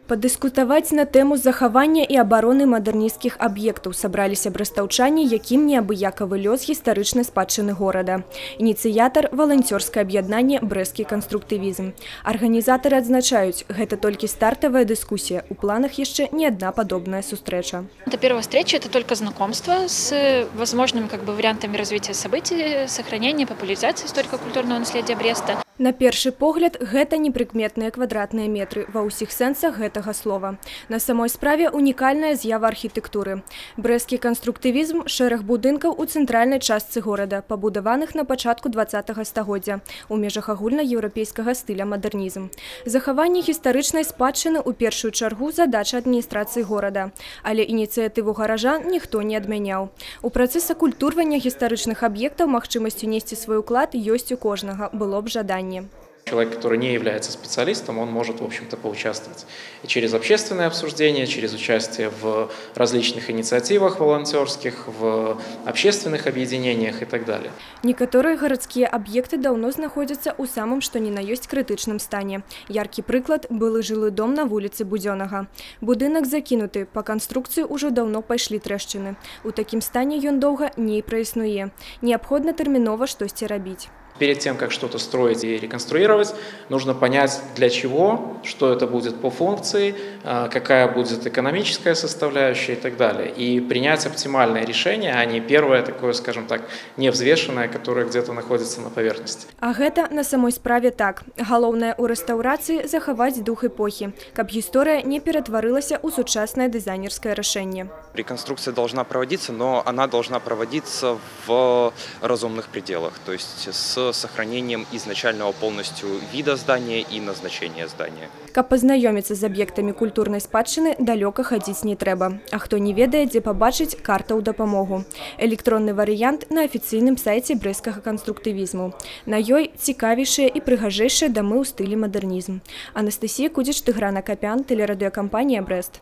Падыскутаваць на тэму захавання і абароны мадэрнісцкіх аб'ектаў сабраліся брэстаўчане, якім неабыякавы лёс гістарычнай спадчыны горада. Ініцыятар – валанцёрскае аб'яднанне «Брэсцкі канструктывізм». Арганізатары адзначаюць, гэта толькі стартавая дыскусія. У планах яшчэ не адна падобная сустрэча. Это первая встреча, это только знакомство с возможными вариантами развития событий, сохранения, популяризации историко-культурного наследия Бреста. На першы погляд, гэта непрыкметныя квадратныя метры ва ўсіх сэнсах гэтага слова. На самой справе унікальная з'ява архітэктуры. Брэсцкі канструктывізм – шэраг будынкаў у цэнтральнай частцы горада, пабудаваных на пачатку 20-го стагоддзя у межах агульнаеўрапейскага стыля мадэрнізм. Захаванне гістарычнай спадчыны ў першую чаргу задача адміністрацыі горада, але ініцыятыву гаражан ніхто не адмяняў. У працэс акультурвання гістарычных аб'ектаў магчымасць унесці свой уклад ёсць у кожнага, было б жаданне. Человек, который не является специалистом, он может, в общем-то, поучаствовать и через общественное обсуждение, через участие в различных инициативах волонтерских, в общественных объединениях и так далее. Некоторые городские объекты давно находятся у самым что ни на есть критичном стане. Яркий приклад – былы жилый дом на улице Будённага. Будынок закинуты, по конструкции уже давно пошли трэшчыны. У таким стане ён доўга не праіснуе. Необходно тэрмінова штосьці рабіць. Перед тем, как что-то строить и реконструировать, нужно понять, для чего, что это будет по функции, какая будет экономическая составляющая и так далее. И принять оптимальное решение, а не первое такое, скажем так, невзвешенное, которое где-то находится на поверхности. А гэта на самой справе так. Галоўнае ў рэстаўрацыі – захаваць дух эпохи, каб гісторыя не ператварылася ў сучаснае дызайнерскае рашэнне. Реконструкция должна проводиться, но она должна проводиться в разумных пределах, то есть с сохранением изначального полностью вида здания и назначения здания. Каб пазнаёміцца з аб'ектамі культурнай спадчыны, далёка хадзіць не трэба. А хто не ведае, дзе пабачыць, карта ў дапамогу. Электронны варыянт на афіцыйным сайце брэсцкага канструктывізму. На ёй цікавейшыя і прыгажэйшыя дамы ў стылі мадэрнізм. Анастасія Кудзіч, Тыгран Акапян, тэлерадыёкампанія «Брэст».